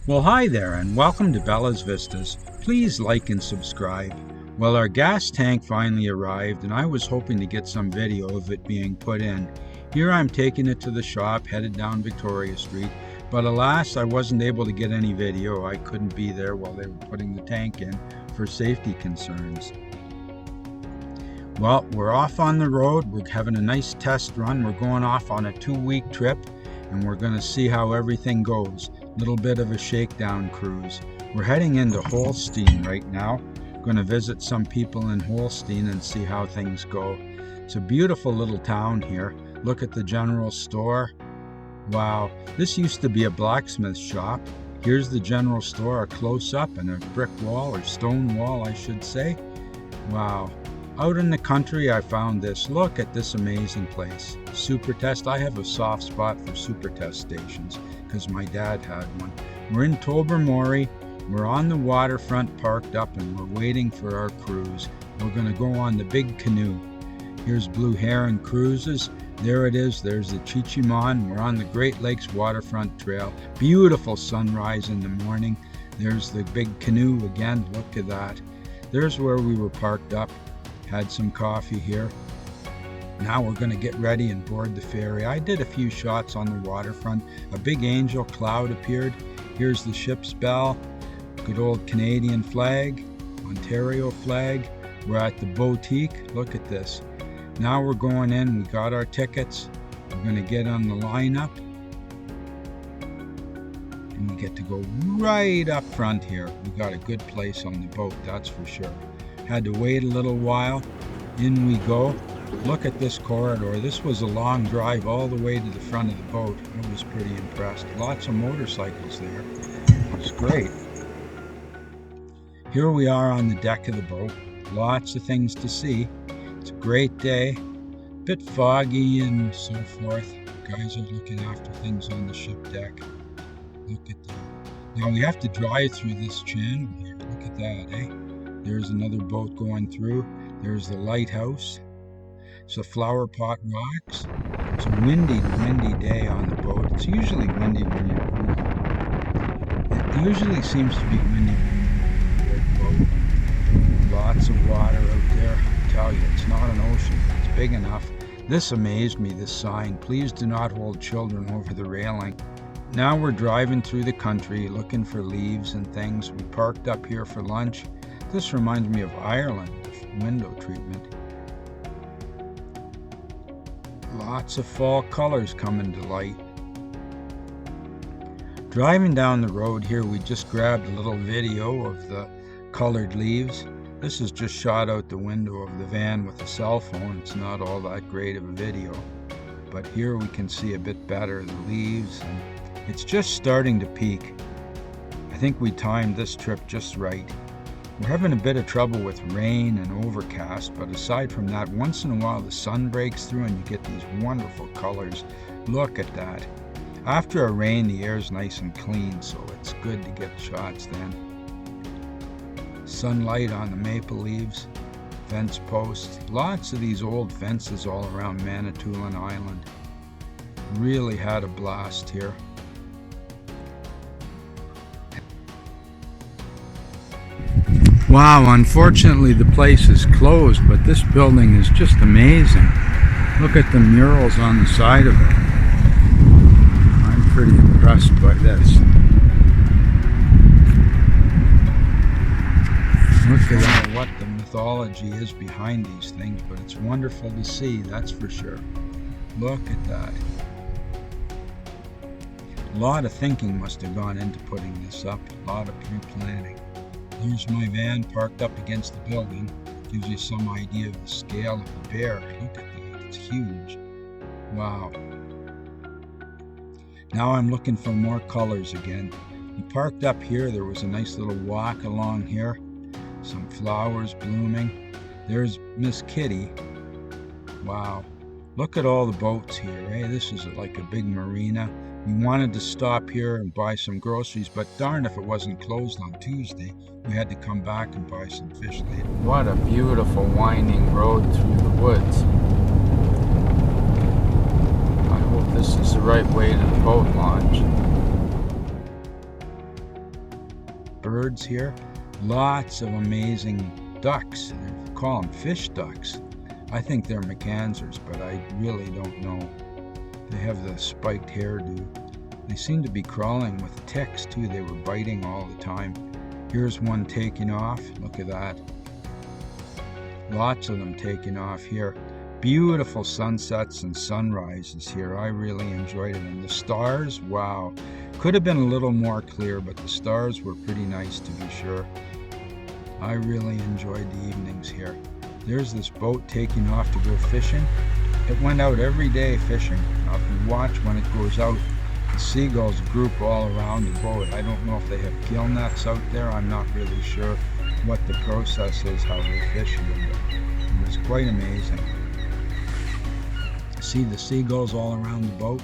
Well, hi there, and welcome to Bella's Vistas. Please like and subscribe. Well, our gas tank finally arrived, and I was hoping to get some video of it being put in. Here I'm taking it to the shop, headed down Victoria Street, but alas, I wasn't able to get any video. I couldn't be there while they were putting the tank in for safety concerns. Well, we're off on the road. We're having a nice test run. We're going off on a 2-week trip, and we're going to see how everything goes. Little bit of a shakedown cruise. We're heading into Holstein right now. Going to visit some people in Holstein and see how things go. It's a beautiful little town here. Look at the general store. Wow, this used to be a blacksmith shop. Here's the general store, a close-up, and a brick wall, or stone wall I should say. Wow. Out in the country, I found this. Look at this amazing place. Super Test. I have a soft spot for Super Test stations because my dad had one. We're in Tobermory. We're on the waterfront parked up, and we're waiting for our cruise. We're going to go on the big canoe. Here's Blue Heron Cruises. There it is. There's the Chichimon. We're on the Great Lakes Waterfront Trail. Beautiful sunrise in the morning. There's the big canoe again. Look at that. There's where we were parked up. Had some coffee here. Now we're going to get ready and board the ferry. I did a few shots on the waterfront. A big angel cloud appeared. Here's the ship's bell. Good old Canadian flag, Ontario flag. We're at the boutique. Look at this. Now we're going in. We got our tickets. We're going to get on the lineup. And we get to go right up front here. We got a good place on the boat, that's for sure. Had to wait a little while. In we go. Look at this corridor. This was a long drive all the way to the front of the boat. I was pretty impressed. Lots of motorcycles there. It was great. Here we are on the deck of the boat. Lots of things to see. It's a great day. Bit foggy and so forth. Guys are looking after things on the ship deck. Look at that. Now we have to drive through this channel here. Look at that, eh? There's another boat going through. There's the lighthouse. It's a flower pot rocks. It's a windy day on the boat. It's usually windy when you're cruising. It usually seems to be windy when you're on a boat. Lots of water out there. I tell you, it's not an ocean. It's big enough. This amazed me, this sign. Please do not hold children over the railing. Now we're driving through the country looking for leaves and things. We parked up here for lunch. This reminds me of Ireland, window treatment. Lots of fall colors coming to light. Driving down the road here, we just grabbed a little video of the colored leaves. This is just shot out the window of the van with a cell phone. It's not all that great of a video, but here we can see a bit better the leaves, and it's just starting to peak. I think we timed this trip just right. We're having a bit of trouble with rain and overcast, but aside from that, once in a while the sun breaks through and you get these wonderful colors. Look at that. After a rain, the air's nice and clean, so it's good to get shots then. Sunlight on the maple leaves, fence posts. Lots of these old fences all around Manitoulin Island. Really had a blast here. Wow, unfortunately the place is closed, but this building is just amazing. Look at the murals on the side of it. I'm pretty impressed by this. Look at what the mythology is behind these things, but it's wonderful to see, that's for sure. Look at that. A lot of thinking must have gone into putting this up, a lot of pre-planning. Here's my van parked up against the building. Gives you some idea of the scale of the bear. Look at that, it's huge. Wow. Now I'm looking for more colors again. We parked up here, there was a nice little walk along here. Some flowers blooming. There's Miss Kitty. Wow. Look at all the boats here, eh? This is like a big marina. We wanted to stop here and buy some groceries, but darn if it wasn't closed on Tuesday. We had to come back and buy some fish later. What a beautiful winding road through the woods. I hope this is the right way to the boat launch. birds here. Lots of amazing ducks. They call them fish ducks. I think they're mergansers, but I really don't know. They have the spiked hairdo. They seem to be crawling with ticks too. They were biting all the time. Here's one taking off. Look at that. Lots of them taking off here. Beautiful sunsets and sunrises here. I really enjoyed it. And the stars, wow. Could have been a little more clear, but the stars were pretty nice to be sure. I really enjoyed the evenings here. There's this boat taking off to go fishing. It went out every day fishing. Now if you watch when it goes out, the seagulls group all around the boat. I don't know if they have gill nets out there. I'm not really sure what the process is, how they fish here, but it was quite amazing. See the seagulls all around the boat,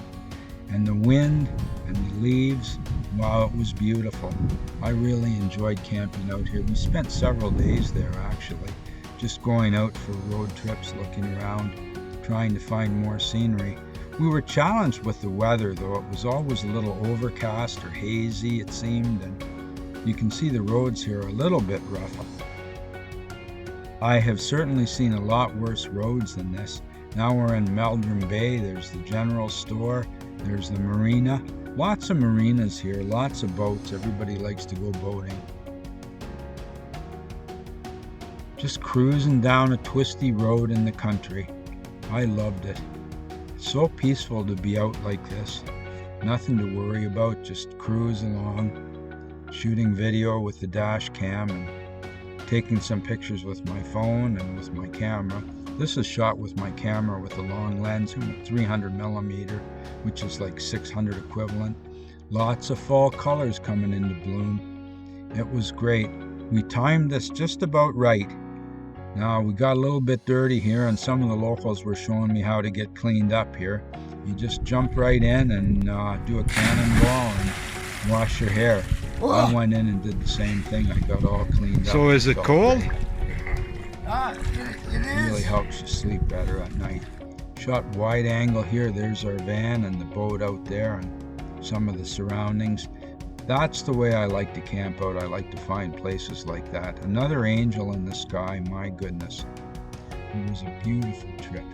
and the wind and the leaves. Wow, it was beautiful. I really enjoyed camping out here. We spent several days there actually, just going out for road trips, looking around, trying to find more scenery. We were challenged with the weather though. It was always a little overcast or hazy it seemed, and you can see the roads here are a little bit rough. I have certainly seen a lot worse roads than this. Now we're in Melbourne Bay. There's the general store. There's the marina. Lots of marinas here, lots of boats. Everybody likes to go boating. Just cruising down a twisty road in the country. I loved it. It's so peaceful to be out like this. Nothing to worry about, just cruise along, shooting video with the dash cam and taking some pictures with my phone and with my camera. This is shot with my camera with a long lens, 300mm, which is like 600 equivalent. Lots of fall colors coming into bloom. It was great. We timed this just about right. Now we got a little bit dirty here, and some of the locals were showing me how to get cleaned up here. You just jump right in and do a cannonball and wash your hair. I went in and did the same thing. I got all cleaned up. So is it cold? Great. It really helps you sleep better at night. Shot wide angle here. There's our van and the boat out there and some of the surroundings. That's the way I like to camp out. I like to find places like that. Another angel in the sky, my goodness. It was a beautiful trip.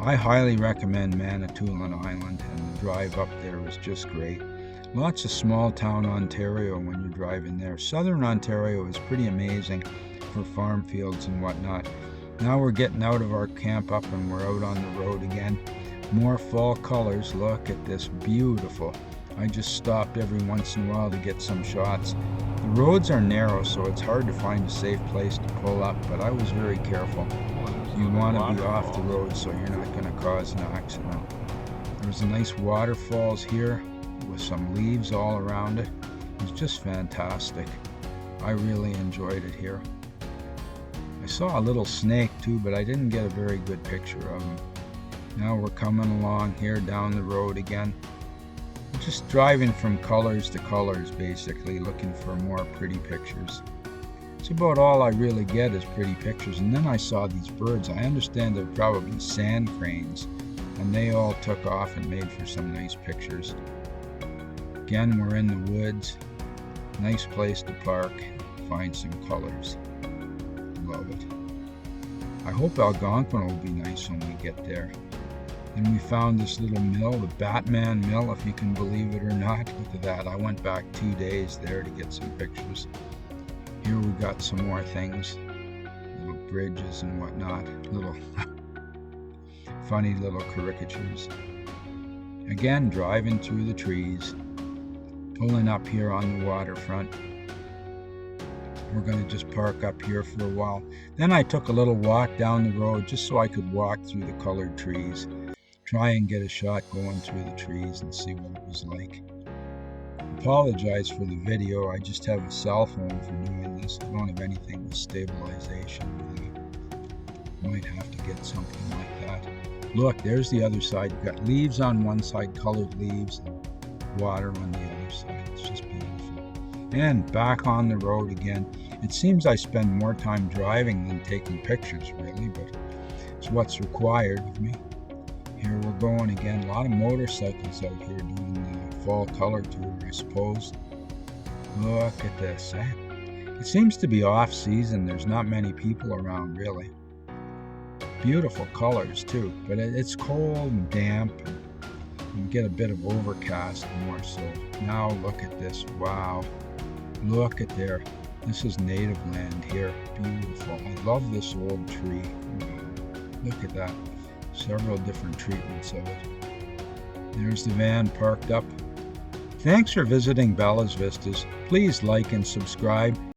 I highly recommend Manitoulin Island, and the drive up there was just great. Lots of small town Ontario when you're driving there. Southern Ontario is pretty amazing for farm fields and whatnot. Now we're getting out of our camp up and we're out on the road again. More fall colors. Look at this, beautiful. I just stopped every once in a while to get some shots. The roads are narrow, so it's hard to find a safe place to pull up, but I was very careful. You want to be off the road so you're not going to cause an accident. There's a nice waterfalls here with some leaves all around it. It's just fantastic. I really enjoyed it here. I saw a little snake too, but I didn't get a very good picture of him. Now we're coming along here down the road again. Just driving from colors to colors, basically, looking for more pretty pictures. It's about all I really get is pretty pictures. And then I saw these birds. I understand they're probably sand cranes, and they all took off and made for some nice pictures. Again, we're in the woods. Nice place to park, find some colors. Love it. I hope Algonquin will be nice when we get there. Then we found this little mill, the Batman Mill, if you can believe it or not. Look at that. I went back 2 days there to get some pictures. Here we got some more things, little bridges and whatnot, little funny little caricatures. Again, driving through the trees, pulling up here on the waterfront. We're going to just park up here for a while. Then I took a little walk down the road just so I could walk through the colored trees. Try and get a shot going through the trees and see what it was like. Apologize for the video. I just have a cell phone for doing this. I don't have anything with stabilization really. Might have to get something like that. Look, there's the other side. You've got leaves on one side, colored leaves, and water on the other side. It's just beautiful. And back on the road again. It seems I spend more time driving than taking pictures really, but it's what's required of me. Here we're going again. A lot of motorcycles out here doing the fall color tour, I suppose. Look at this. It seems to be off season. There's not many people around really. Beautiful colors too, but it's cold and damp. And you get a bit of overcast more so. Now look at this. Wow. Look at there. This is native land here. Beautiful. I love this old tree. Look at that. Several different treatments of it. There's the van parked up. Thanks for visiting Bella's Vistas. Please like and subscribe.